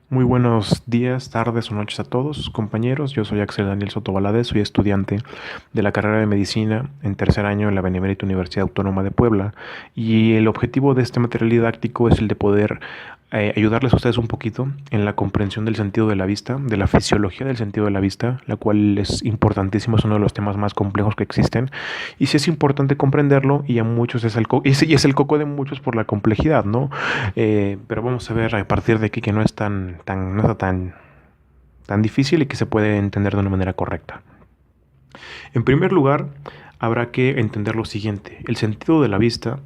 Muy buenos días, tardes o noches a todos, compañeros. Yo soy Axel Daniel Soto Valadez, soy estudiante de la carrera de Medicina en tercer año en la Benemérita Universidad Autónoma de Puebla. Y el objetivo de este material didáctico es el de poder ayudarles a ustedes un poquito en la comprensión del sentido de la vista, de la fisiología del sentido de la vista, la cual es importantísimo, es uno de los temas más complejos que existen. Y sí es importante comprenderlo y a muchos y es el coco de muchos por la complejidad, ¿no? Pero vamos a ver a partir de aquí que no es no está tan difícil y que se puede entender de una manera correcta. En primer lugar, habrá que entender lo siguiente. El sentido de la vista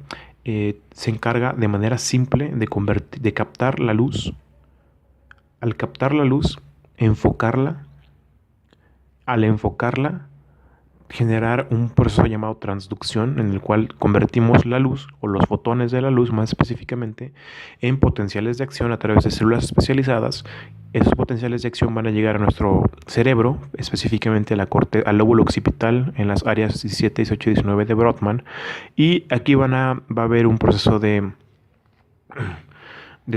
se encarga de manera simple de captar la luz. Al captar la luz, enfocarla. Al enfocarla, generar un proceso llamado transducción en el cual convertimos la luz o los fotones de la luz más específicamente en potenciales de acción a través de células especializadas. Esos potenciales de acción van a llegar a nuestro cerebro, específicamente al lóbulo occipital en las áreas 17, 18 y 19 de Brodmann, y aquí va a haber un proceso de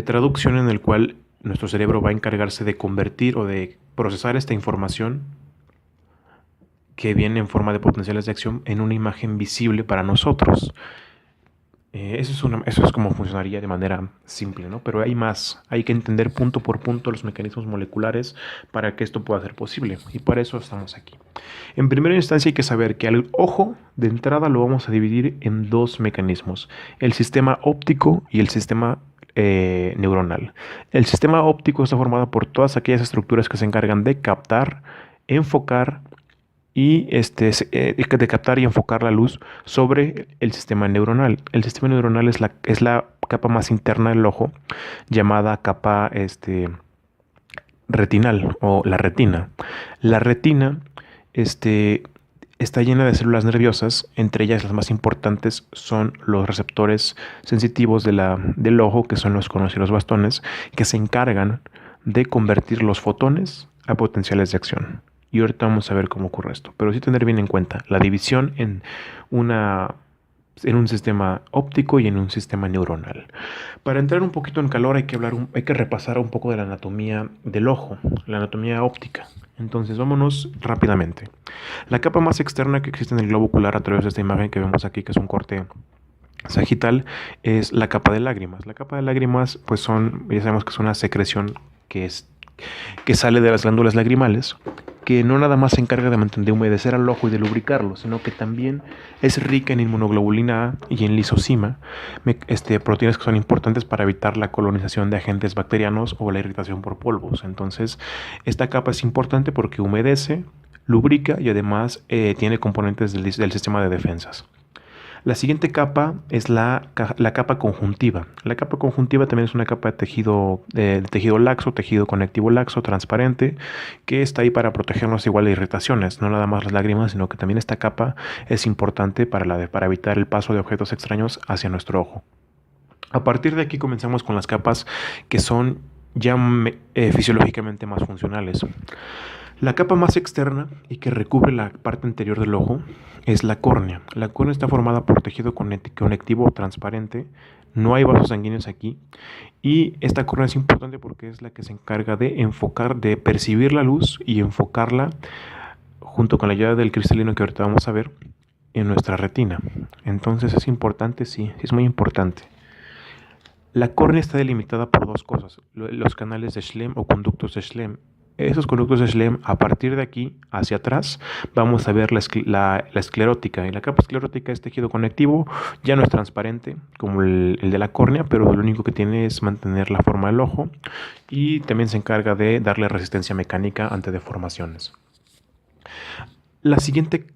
traducción en el cual nuestro cerebro va a encargarse de convertir o de procesar esta información que viene en forma de potenciales de acción en una imagen visible para nosotros. Eso es como funcionaría de manera simple, ¿no? Pero hay más, hay que entender punto por punto los mecanismos moleculares para que esto pueda ser posible, y para eso estamos aquí. En primera instancia hay que saber que al ojo de entrada lo vamos a dividir en dos mecanismos, el sistema óptico y el sistema neuronal. El sistema óptico está formado por todas aquellas estructuras que se encargan de captar, enfocar y de captar y enfocar la luz sobre el sistema neuronal. El sistema neuronal es la capa más interna del ojo, llamada capa retinal o la retina. La retina está llena de células nerviosas, entre ellas las más importantes son los receptores sensitivos del ojo, que son los conos y los bastones, que se encargan de convertir los fotones a potenciales de acción. Y ahorita vamos a ver cómo ocurre esto. Pero sí tener bien en cuenta la división en un sistema óptico y en un sistema neuronal. Para entrar un poquito en calor hay que repasar un poco de la anatomía del ojo, la anatomía óptica. Entonces vámonos rápidamente. La capa más externa que existe en el globo ocular a través de esta imagen que vemos aquí, que es un corte sagital, es la capa de lágrimas. La capa de lágrimas, pues ya sabemos que es una secreción que sale de las glándulas lagrimales, que no nada más se encarga de humedecer al ojo y de lubricarlo, sino que también es rica en inmunoglobulina A y en lisocima, proteínas que son importantes para evitar la colonización de agentes bacterianos o la irritación por polvos. Entonces, esta capa es importante porque humedece, lubrica y además tiene componentes del sistema de defensas. La siguiente capa es la capa conjuntiva. La capa conjuntiva también es una capa de tejido laxo, tejido conectivo laxo, transparente, que está ahí para protegernos igual de irritaciones, no nada más las lágrimas, sino que también esta capa es importante para evitar el paso de objetos extraños hacia nuestro ojo. A partir de aquí comenzamos con las capas que son ya fisiológicamente más funcionales. La capa más externa y que recubre la parte anterior del ojo es la córnea. La córnea está formada por tejido conectivo transparente, no hay vasos sanguíneos aquí, y esta córnea es importante porque es la que se encarga de enfocar, de percibir la luz y enfocarla junto con la ayuda del cristalino que ahorita vamos a ver en nuestra retina. Entonces es importante, sí, es muy importante. La córnea está delimitada por dos cosas, los canales de Schlemm o conductos de Schlemm. Esos conductos de Schlemm, a partir de aquí hacia atrás, vamos a ver la esclerótica. Y la capa esclerótica es tejido conectivo, ya no es transparente como el de la córnea, pero lo único que tiene es mantener la forma del ojo y también se encarga de darle resistencia mecánica ante deformaciones. La siguiente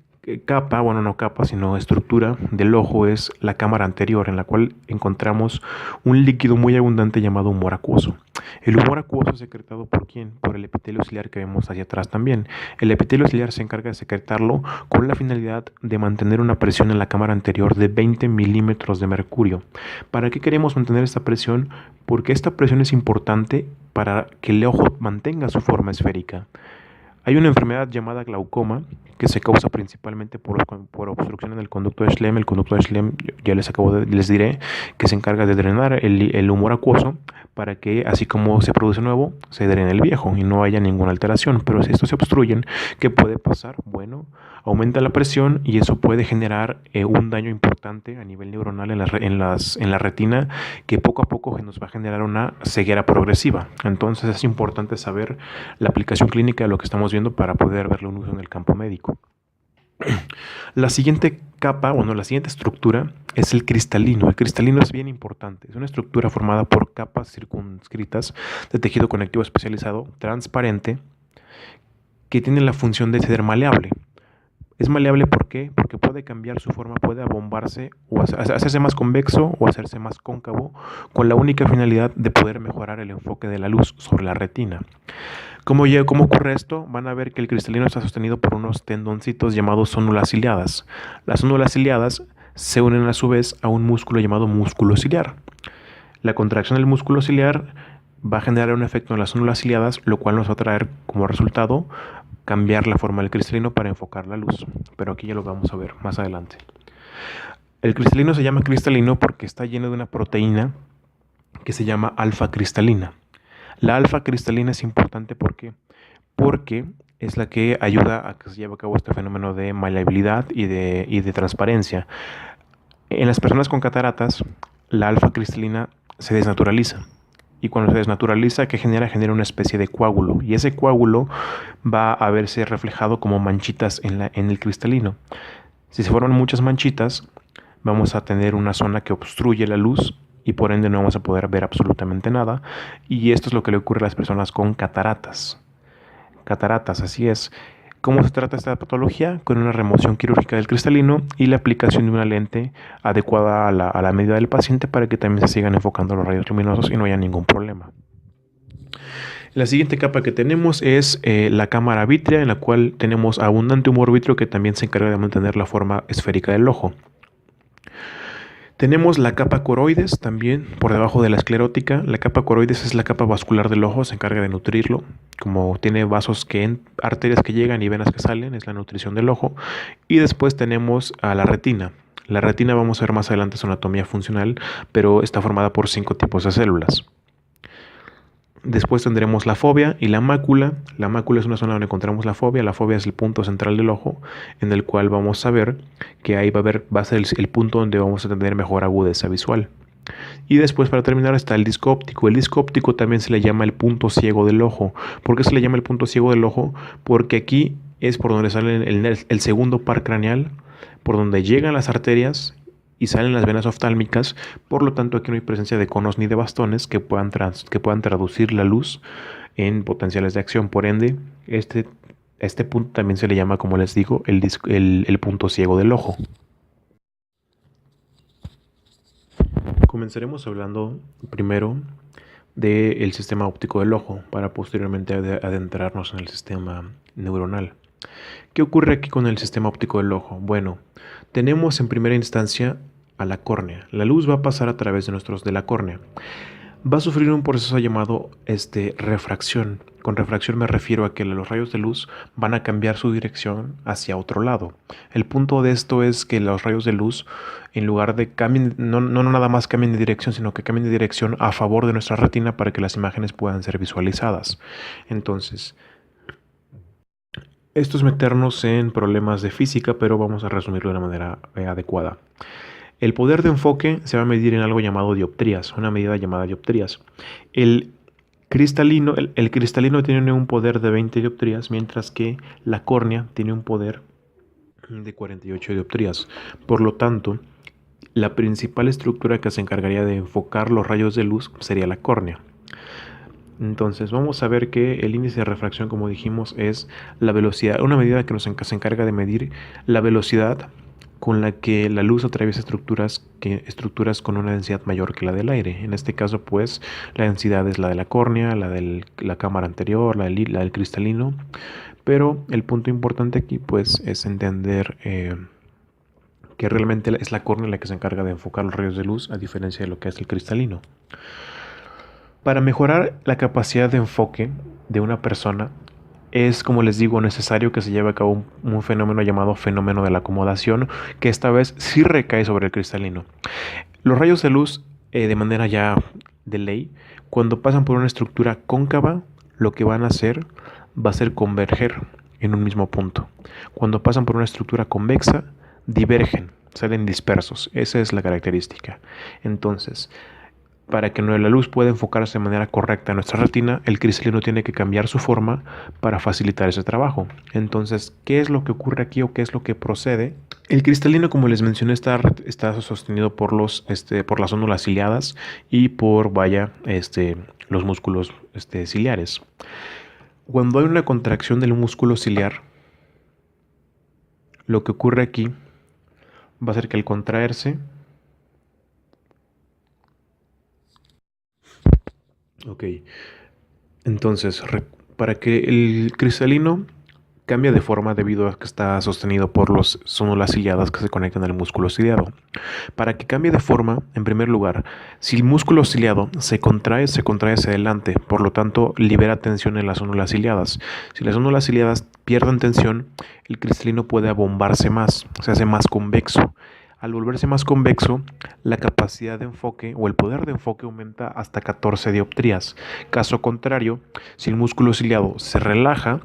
capa, bueno, no capa, sino estructura del ojo es la cámara anterior, en la cual encontramos un líquido muy abundante llamado humor acuoso. El humor acuoso es secretado ¿por quién? Por el epitelio ciliar que vemos hacia atrás también. El epitelio ciliar se encarga de secretarlo con la finalidad de mantener una presión en la cámara anterior de 20 milímetros de mercurio. ¿Para qué queremos mantener esta presión? Porque esta presión es importante para que el ojo mantenga su forma esférica. Hay una enfermedad llamada glaucoma que se causa principalmente por obstrucción en el conducto de Schlemm. El conducto de Schlemm, ya les diré, que se encarga de drenar el humor acuoso para que así como se produce nuevo, se drene el viejo y no haya ninguna alteración. Pero si estos se obstruyen, ¿qué puede pasar? Bueno, aumenta la presión y eso puede generar un daño importante a nivel neuronal en la retina, que poco a poco nos va a generar una ceguera progresiva. Entonces es importante saber la aplicación clínica de lo que estamos viendo para poder verlo en uso en el campo médico. La siguiente capa, bueno, la siguiente estructura es el cristalino. El cristalino es bien importante. Es una estructura formada por capas circunscritas de tejido conectivo especializado, transparente, que tiene la función de ser maleable. Es maleable, ¿por qué? Porque puede cambiar su forma, puede abombarse o hacerse más convexo o hacerse más cóncavo, con la única finalidad de poder mejorar el enfoque de la luz sobre la retina. ¿Cómo ocurre esto? Van a ver que el cristalino está sostenido por unos tendoncitos llamados células ciliadas. Las células ciliadas se unen a su vez a un músculo llamado músculo ciliar. La contracción del músculo ciliar va a generar un efecto en las células ciliadas, lo cual nos va a traer como resultado cambiar la forma del cristalino para enfocar la luz. Pero aquí ya lo vamos a ver más adelante. El cristalino se llama cristalino porque está lleno de una proteína que se llama alfa-cristalina. La alfa-cristalina es importante porque es la que ayuda a que se lleve a cabo este fenómeno de maleabilidad y de transparencia. En las personas con cataratas, la alfa-cristalina se desnaturaliza. Y cuando se desnaturaliza, ¿qué genera? Genera una especie de coágulo. Y ese coágulo va a verse reflejado como manchitas en el cristalino. Si se forman muchas manchitas, vamos a tener una zona que obstruye la luz y por ende no vamos a poder ver absolutamente nada. Y esto es lo que le ocurre a las personas con cataratas. Cataratas, así es. ¿Cómo se trata esta patología? Con una remoción quirúrgica del cristalino y la aplicación de una lente adecuada a la medida del paciente para que también se sigan enfocando los rayos luminosos y no haya ningún problema. La siguiente capa que tenemos es la cámara vítrea, en la cual tenemos abundante humor vítreo que también se encarga de mantener la forma esférica del ojo. Tenemos la capa coroides también por debajo de la esclerótica. La capa coroides es la capa vascular del ojo, se encarga de nutrirlo. Como tiene vasos arterias que llegan y venas que salen, es la nutrición del ojo. Y después tenemos a la retina. La retina vamos a ver más adelante su anatomía funcional, pero está formada por 5 tipos de células. Después tendremos la fóvea y la mácula. La mácula es una zona donde encontramos la fóvea. La fóvea es el punto central del ojo, en el cual vamos a ver que ahí va a ser el punto donde vamos a tener mejor agudeza visual. Y después, para terminar, está el disco óptico. El disco óptico también se le llama el punto ciego del ojo. ¿Por qué se le llama el punto ciego del ojo? Porque aquí es por donde sale el segundo par craneal, por donde llegan las arterias y salen las venas oftálmicas. Por lo tanto, aquí no hay presencia de conos ni de bastones que puedan traducir la luz en potenciales de acción. Por ende, este punto también se le llama, como les digo, el punto ciego del ojo. Comenzaremos hablando primero del sistema óptico del ojo para posteriormente adentrarnos en el sistema neuronal. ¿Qué ocurre aquí con el sistema óptico del ojo? Bueno, tenemos en primera instancia a la córnea. La luz va a pasar a través de la córnea. Va a sufrir un proceso llamado refracción. Con refracción me refiero a que los rayos de luz van a cambiar su dirección hacia otro lado. El punto de esto es que los rayos de luz, en lugar de cambien, no nada más cambien de dirección, sino que cambien de dirección a favor de nuestra retina para que las imágenes puedan ser visualizadas. Entonces, esto es meternos en problemas de física, pero vamos a resumirlo de una manera adecuada. El poder de enfoque se va a medir en algo llamado dioptrías, una medida llamada dioptrías. El cristalino tiene un poder de 20 dioptrías, mientras que la córnea tiene un poder de 48 dioptrías. Por lo tanto, la principal estructura que se encargaría de enfocar los rayos de luz sería la córnea. Entonces vamos a ver que el índice de refracción, como dijimos, es la velocidad, una medida que se encarga de medir la velocidad con la que la luz atraviesa estructuras con una densidad mayor que la del aire. En este caso, pues, la densidad es la de la córnea, la de la cámara anterior, la del cristalino. Pero el punto importante aquí, pues, es entender que realmente es la córnea la que se encarga de enfocar los rayos de luz, a diferencia de lo que es el cristalino. Para mejorar la capacidad de enfoque de una persona, es, como les digo, necesario que se lleve a cabo un fenómeno llamado fenómeno de la acomodación, que esta vez sí recae sobre el cristalino. Los rayos de luz, de manera ya de ley, cuando pasan por una estructura cóncava, lo que van a hacer va a ser converger en un mismo punto. Cuando pasan por una estructura convexa, divergen, salen dispersos. Esa es la característica. Entonces, para que la luz pueda enfocarse de manera correcta en nuestra retina, el cristalino tiene que cambiar su forma para facilitar ese trabajo. Entonces, ¿qué es lo que ocurre aquí o qué es lo que procede? El cristalino, como les mencioné, está sostenido por por las células ciliadas y por, los músculos ciliares. Cuando hay una contracción del músculo ciliar, lo que ocurre aquí va a ser que al contraerse, ok, entonces, para que el cristalino cambie de forma debido a que está sostenido por las células ciliadas que se conectan al músculo ciliado. Para que cambie de forma, en primer lugar, si el músculo ciliado se contrae hacia adelante, por lo tanto libera tensión en las células ciliadas. Si las células ciliadas pierden tensión, el cristalino puede abombarse más, se hace más convexo. Al volverse más convexo, la capacidad de enfoque o el poder de enfoque aumenta hasta 14 dioptrías. Caso contrario, si el músculo ciliado se relaja,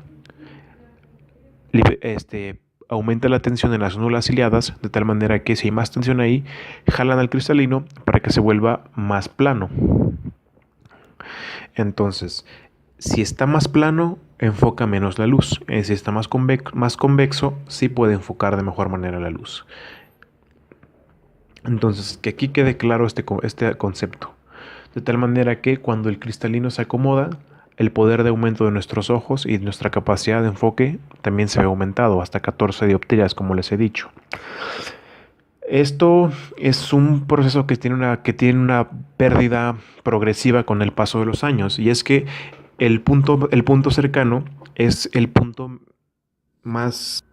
aumenta la tensión en las células ciliadas, de tal manera que si hay más tensión ahí, jalan al cristalino para que se vuelva más plano. Entonces, si está más plano, enfoca menos la luz. Si está más convexo, sí puede enfocar de mejor manera la luz. Entonces, que aquí quede claro este concepto. De tal manera que cuando el cristalino se acomoda, el poder de aumento de nuestros ojos y nuestra capacidad de enfoque también se ve aumentado hasta 14 dioptrías, como les he dicho. Esto es un proceso que tiene una pérdida progresiva con el paso de los años, y es que el punto cercano es el punto más...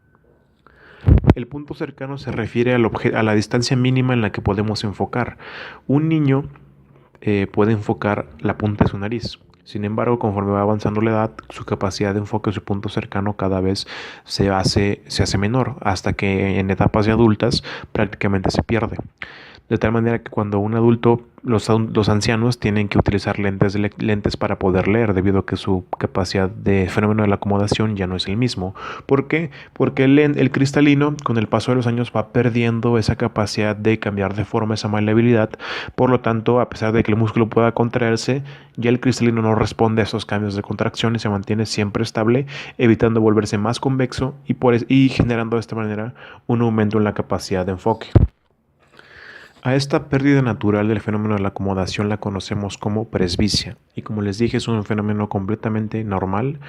El punto cercano se refiere a la distancia mínima en la que podemos enfocar. Un niño puede enfocar la punta de su nariz. Sin embargo, conforme va avanzando la edad, su capacidad de enfoque, su punto cercano cada vez se hace menor, hasta que en etapas adultas prácticamente se pierde. De tal manera que cuando un adulto, los ancianos tienen que utilizar lentes para poder leer, debido a que su capacidad de fenómeno de la acomodación ya no es el mismo. ¿Por qué? Porque el cristalino, con el paso de los años, va perdiendo esa capacidad de cambiar de forma, esa maleabilidad. Por lo tanto, a pesar de que el músculo pueda contraerse, ya el cristalino no responde a esos cambios de contracción y se mantiene siempre estable, evitando volverse más convexo y generando de esta manera un aumento en la capacidad de enfoque. A esta pérdida natural del fenómeno de la acomodación la conocemos como presbicia, y como les dije, es un fenómeno completamente normal,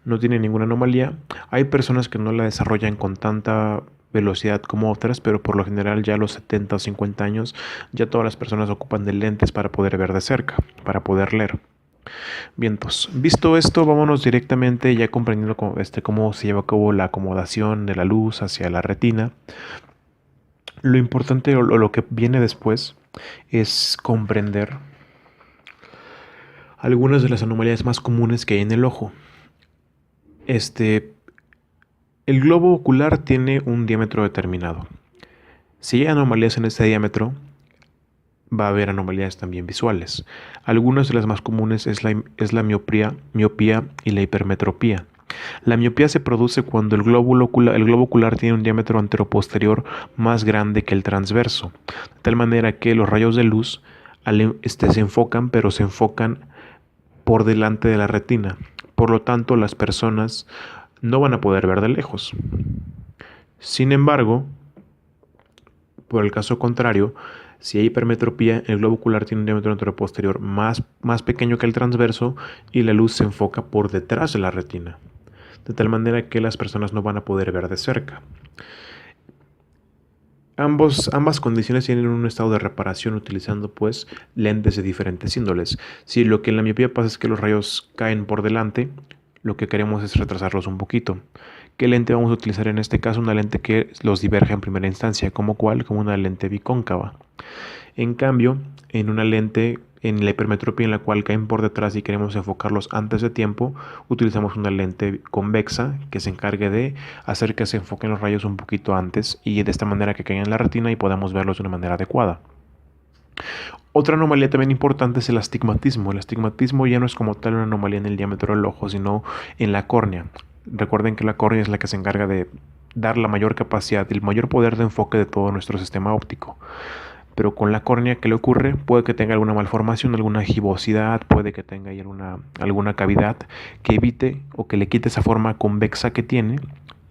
no tiene ninguna anomalía. Hay personas que no la desarrollan con tanta velocidad como otras, pero por lo general ya a los 70 o 50 años ya todas las personas ocupan de lentes para poder ver de cerca, para poder leer. Vientos. Visto esto, vámonos directamente ya comprendiendo cómo se lleva a cabo la acomodación de la luz hacia la retina. Lo importante o lo que viene después es comprender algunas de las anomalías más comunes que hay en el ojo. El globo ocular tiene un diámetro determinado. Si hay anomalías en este diámetro, va a haber anomalías también visuales. Algunas de las más comunes es la miopía y la hipermetropía. La miopía se produce cuando el globo ocular tiene un diámetro anteroposterior más grande que el transverso, de tal manera que los rayos de luz se enfocan, pero se enfocan por delante de la retina. Por lo tanto, las personas no van a poder ver de lejos. Sin embargo, por el caso contrario, si hay hipermetropía, el globo ocular tiene un diámetro anteroposterior más pequeño que el transverso y la luz se enfoca por detrás de la retina, de tal manera que las personas no van a poder ver de cerca. Ambas condiciones tienen un estado de reparación utilizando pues lentes de diferentes índoles. Si lo que en la miopía pasa es que los rayos caen por delante, lo que queremos es retrasarlos un poquito. ¿Qué lente vamos a utilizar en este caso? Una lente que los diverja en primera instancia, como una lente bicóncava. En cambio, en la hipermetropía en la cual caen por detrás y queremos enfocarlos antes de tiempo, utilizamos una lente convexa que se encargue de hacer que se enfoquen los rayos un poquito antes y de esta manera que caigan en la retina y podamos verlos de una manera adecuada. Otra anomalía también importante es el astigmatismo. El astigmatismo ya no es como tal una anomalía en el diámetro del ojo, sino en la córnea. Recuerden que la córnea es la que se encarga de dar la mayor capacidad, el mayor poder de enfoque de todo nuestro sistema óptico. Pero con la córnea, ¿qué le ocurre? Puede que tenga alguna malformación, alguna gibosidad, puede que tenga ahí alguna cavidad que evite o que le quite esa forma convexa que tiene,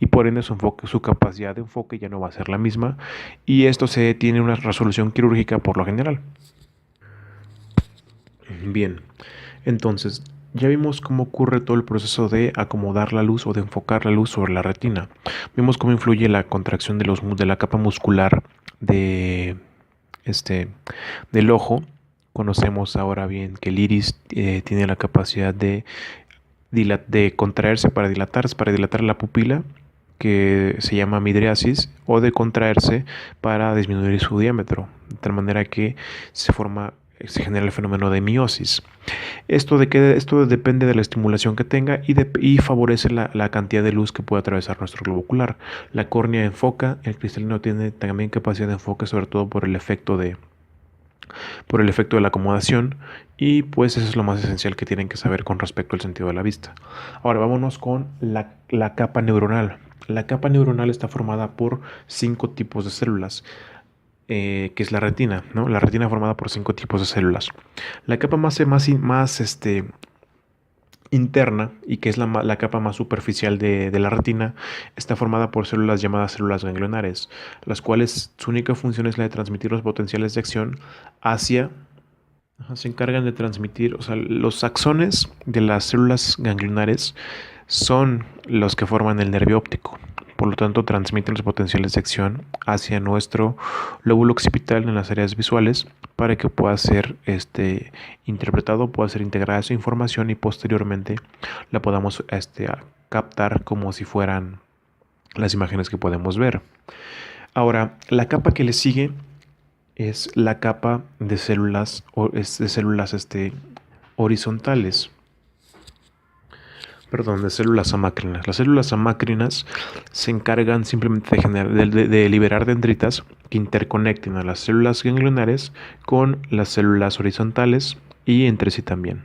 y por ende su capacidad de enfoque ya no va a ser la misma, y esto se tiene una resolución quirúrgica por lo general. Bien, entonces ya vimos cómo ocurre todo el proceso de acomodar la luz o de enfocar la luz sobre la retina. Vimos cómo influye la contracción de la capa muscular de este, del ojo. Conocemos ahora bien que el iris tiene la capacidad de contraerse para dilatar la pupila, que se llama midriasis, o de contraerse para disminuir su diámetro, de tal manera que se genera el fenómeno de miosis. Esto depende de la estimulación que tenga y favorece la cantidad de luz que puede atravesar nuestro globo ocular. La córnea enfoca, el cristalino tiene también capacidad de enfoque, sobre todo por el efecto de la acomodación, y pues eso es lo más esencial que tienen que saber con respecto al sentido de la vista. Ahora vámonos con la capa neuronal. La capa neuronal está formada por 5 tipos de células, que es la retina, ¿no? La retina formada por 5 tipos de células. La capa más interna, y que es la capa más superficial de la retina, está formada por células llamadas células ganglionares, las cuales su única función es la de transmitir los potenciales de acción hacia... Se encargan de transmitir, o sea, los axones de las células ganglionares son los que forman el nervio óptico. Por lo tanto, transmiten los potenciales de acción hacia nuestro lóbulo occipital en las áreas visuales para que pueda ser interpretado, pueda ser integrada esa información y posteriormente la podamos captar como si fueran las imágenes que podemos ver. Ahora, la capa que le sigue es la capa de células, horizontales. Perdón, de células amácrinas. Las células amácrinas se encargan simplemente de liberar dendritas que interconecten a las células ganglionares con las células horizontales y entre sí también.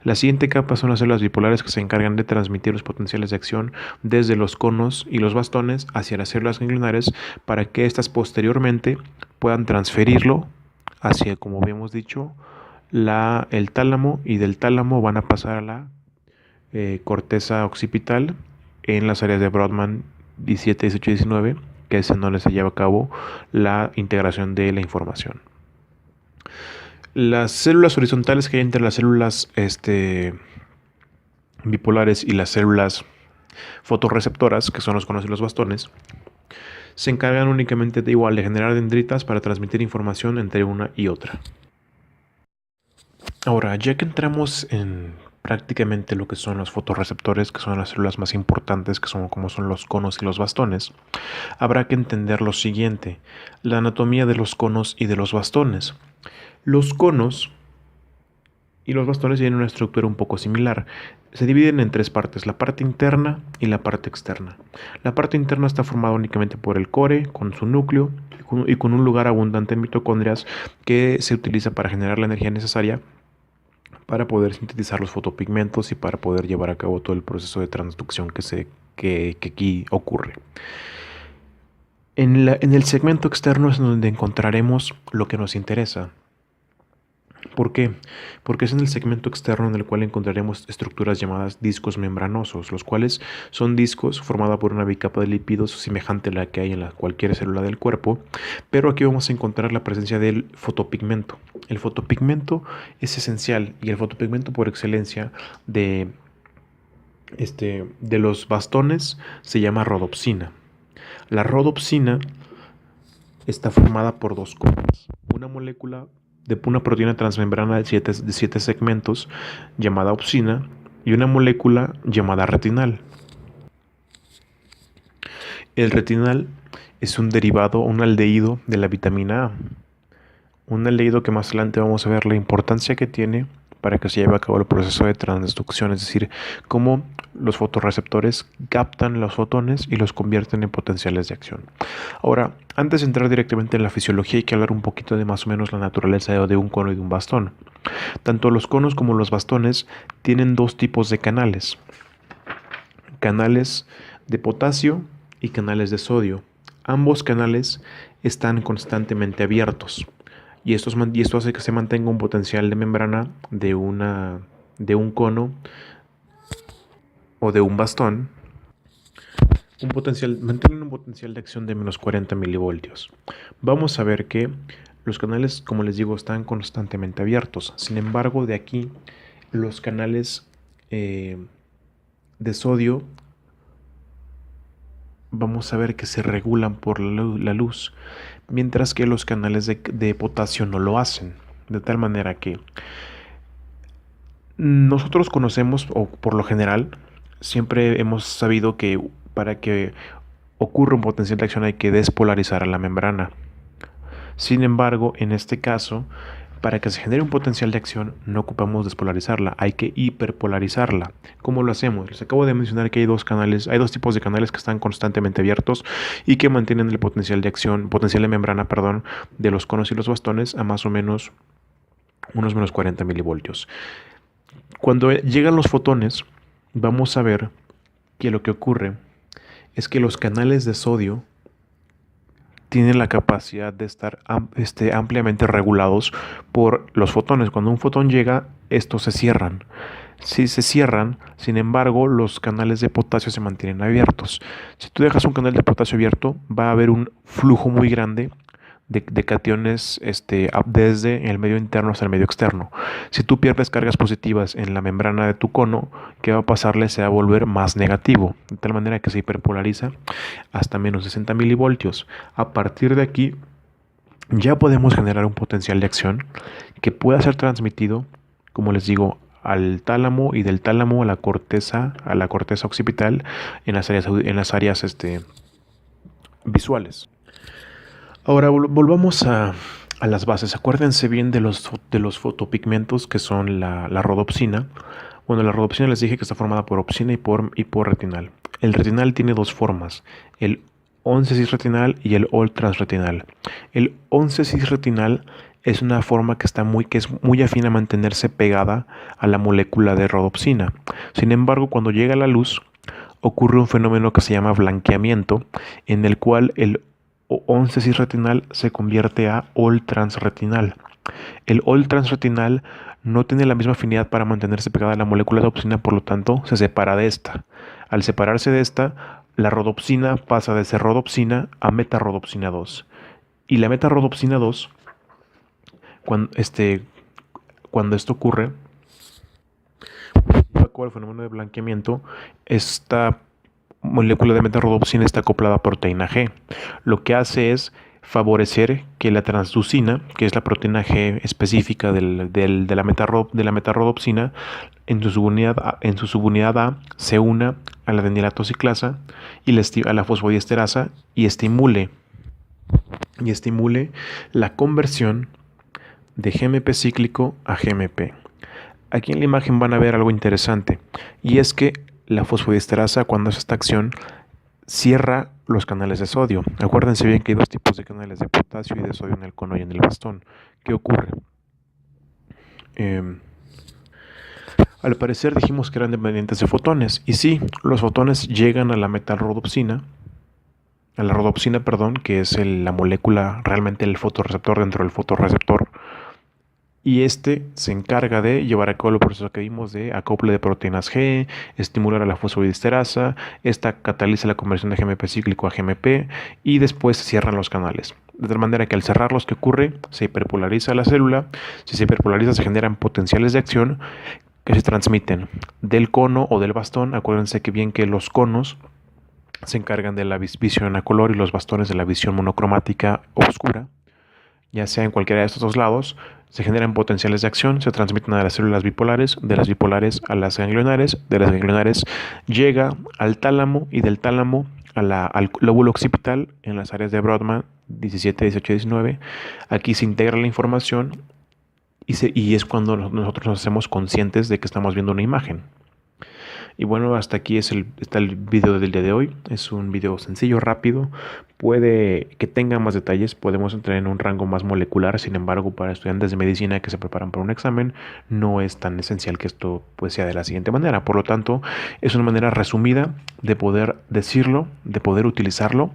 La siguiente capa son las células bipolares, que se encargan de transmitir los potenciales de acción desde los conos y los bastones hacia las células ganglionares para que éstas posteriormente puedan transferirlo hacia, como habíamos dicho, el tálamo, y del tálamo van a pasar a la corteza occipital en las áreas de Brodmann 17, 18 y 19, que es en donde se lleva a cabo la integración de la información. Las células horizontales que hay entre las células bipolares y las células fotorreceptoras, que son los conos y los bastones, se encargan únicamente de generar dendritas para transmitir información entre una y otra. Ahora, ya que entramos en prácticamente lo que son los fotorreceptores, que son las células más importantes, que son como son los conos y los bastones, habrá que entender lo siguiente: la anatomía de los conos y de los bastones. Los conos y los bastones tienen una estructura un poco similar. Se dividen en 3 partes: la parte interna y la parte externa. La parte interna está formada únicamente por el core, con su núcleo y con un lugar abundante en mitocondrias que se utiliza para generar la energía necesaria para poder sintetizar los fotopigmentos y para poder llevar a cabo todo el proceso de transducción que aquí ocurre. En el segmento externo es donde encontraremos lo que nos interesa. ¿Por qué? Porque es en el segmento externo en el cual encontraremos estructuras llamadas discos membranosos, los cuales son discos formados por una bicapa de lípidos semejante a la que hay en cualquier célula del cuerpo, pero aquí vamos a encontrar la presencia del fotopigmento. El fotopigmento es esencial, y el fotopigmento por excelencia de los bastones se llama rodopsina. La rodopsina está formada por 2 cosas: una molécula de una proteína transmembrana de 7 segmentos llamada opsina y una molécula llamada retinal. El retinal es un derivado, un aldehído de la vitamina A. Un aldehído que más adelante vamos a ver la importancia que tiene para que se lleve a cabo el proceso de transducción, es decir, cómo los fotorreceptores captan los fotones y los convierten en potenciales de acción. Ahora, antes de entrar directamente en la fisiología, hay que hablar un poquito de más o menos la naturaleza de un cono y de un bastón. Tanto los conos como los bastones tienen dos tipos de canales: canales de potasio y canales de sodio. Ambos canales están constantemente abiertos y esto hace que se mantenga un potencial de membrana de un cono o de un bastón, mantienen un potencial de acción de menos 40 milivoltios. Vamos a ver que los canales, como les digo, están constantemente abiertos. Sin embargo, de aquí los canales de sodio, vamos a ver que se regulan por la luz, mientras que los canales de potasio no lo hacen. De tal manera que nosotros conocemos, o por lo general, siempre hemos sabido que para que ocurra un potencial de acción hay que despolarizar a la membrana. Sin embargo, en este caso, para que se genere un potencial de acción no ocupamos despolarizarla, hay que hiperpolarizarla. ¿Cómo lo hacemos? Les acabo de mencionar que hay dos tipos de canales que están constantemente abiertos y que mantienen el potencial de acción, potencial de membrana, perdón, de los conos y los bastones a más o menos unos menos 40 milivoltios. Cuando llegan los fotones, vamos a ver que lo que ocurre es que los canales de sodio tienen la capacidad de estar ampliamente regulados por los fotones. Cuando un fotón llega, estos se cierran. Si se cierran, sin embargo, los canales de potasio se mantienen abiertos. Si tú dejas un canal de potasio abierto, va a haber un flujo muy grande de cationes desde el medio interno hasta el medio externo. Si tú pierdes cargas positivas en la membrana de tu cono, ¿qué va a pasarle? Se va a volver más negativo, de tal manera que se hiperpolariza hasta menos 60 milivoltios. A partir de aquí ya podemos generar un potencial de acción que pueda ser transmitido, como les digo, al tálamo, y del tálamo a la corteza occipital en las áreas visuales. Ahora volvamos a las bases. Acuérdense bien de los fotopigmentos, que son la rodopsina. Bueno, la rodopsina les dije que está formada por opsina y por retinal. El retinal tiene dos formas: el 11-cis retinal y el all-transretinal. El 11-cis retinal es una forma que es muy afín a mantenerse pegada a la molécula de rodopsina. Sin embargo, cuando llega la luz, ocurre un fenómeno que se llama blanqueamiento, en el cual el 11-cis retinal se convierte a all-transretinal. El all-transretinal no tiene la misma afinidad para mantenerse pegada a la molécula de opsina, por lo tanto se separa de esta. Al separarse de esta, la rodopsina pasa de ser rodopsina a metarrodopsina 2. Y la metarrodopsina 2, cuando esto ocurre, el fenómeno de blanqueamiento, esta molécula de metarrodopsina está acoplada a proteína G. Lo que hace es favorecer que la transducina, que es la proteína G específica de la metarrodopsina, en su subunidad A se una a la adenilatociclasa y a la fosfodiesterasa y estimule la conversión de GMP cíclico a GMP. Aquí en la imagen van a ver algo interesante, y es que la fosfodiesterasa, cuando hace esta acción, cierra los canales de sodio. Acuérdense bien que hay dos tipos de canales, de potasio y de sodio, en el cono y en el bastón. ¿Qué ocurre? Al parecer dijimos que eran dependientes de fotones, y sí, los fotones llegan a la metalrodopsina, que es la molécula, realmente el fotorreceptor dentro del fotorreceptor, y se encarga de llevar a cabo el proceso que vimos de acople de proteínas G, estimular a la fosfodiesterasa, esta cataliza la conversión de GMP cíclico a GMP, y después se cierran los canales. De tal manera que al cerrarlos, ¿qué ocurre? Se hiperpolariza la célula. Si se hiperpolariza, se generan potenciales de acción que se transmiten del cono o del bastón. Acuérdense que bien que los conos se encargan de la visión a color y los bastones de la visión monocromática oscura. Ya sea en cualquiera de estos dos lados, se generan potenciales de acción, se transmiten a las células bipolares, de las bipolares a las ganglionares, de las ganglionares llega al tálamo, y del tálamo al lóbulo occipital en las áreas de Brodmann 17, 18 y 19. Aquí se integra la información y es cuando nosotros nos hacemos conscientes de que estamos viendo una imagen. Y bueno, hasta aquí está el video del día de hoy. Es un video sencillo, rápido. Puede que tenga más detalles, podemos entrar en un rango más molecular. Sin embargo, para estudiantes de medicina que se preparan para un examen, no es tan esencial que esto pues sea de la siguiente manera. Por lo tanto, es una manera resumida de poder decirlo, de poder utilizarlo.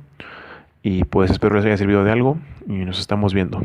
Y pues espero les haya servido de algo y nos estamos viendo.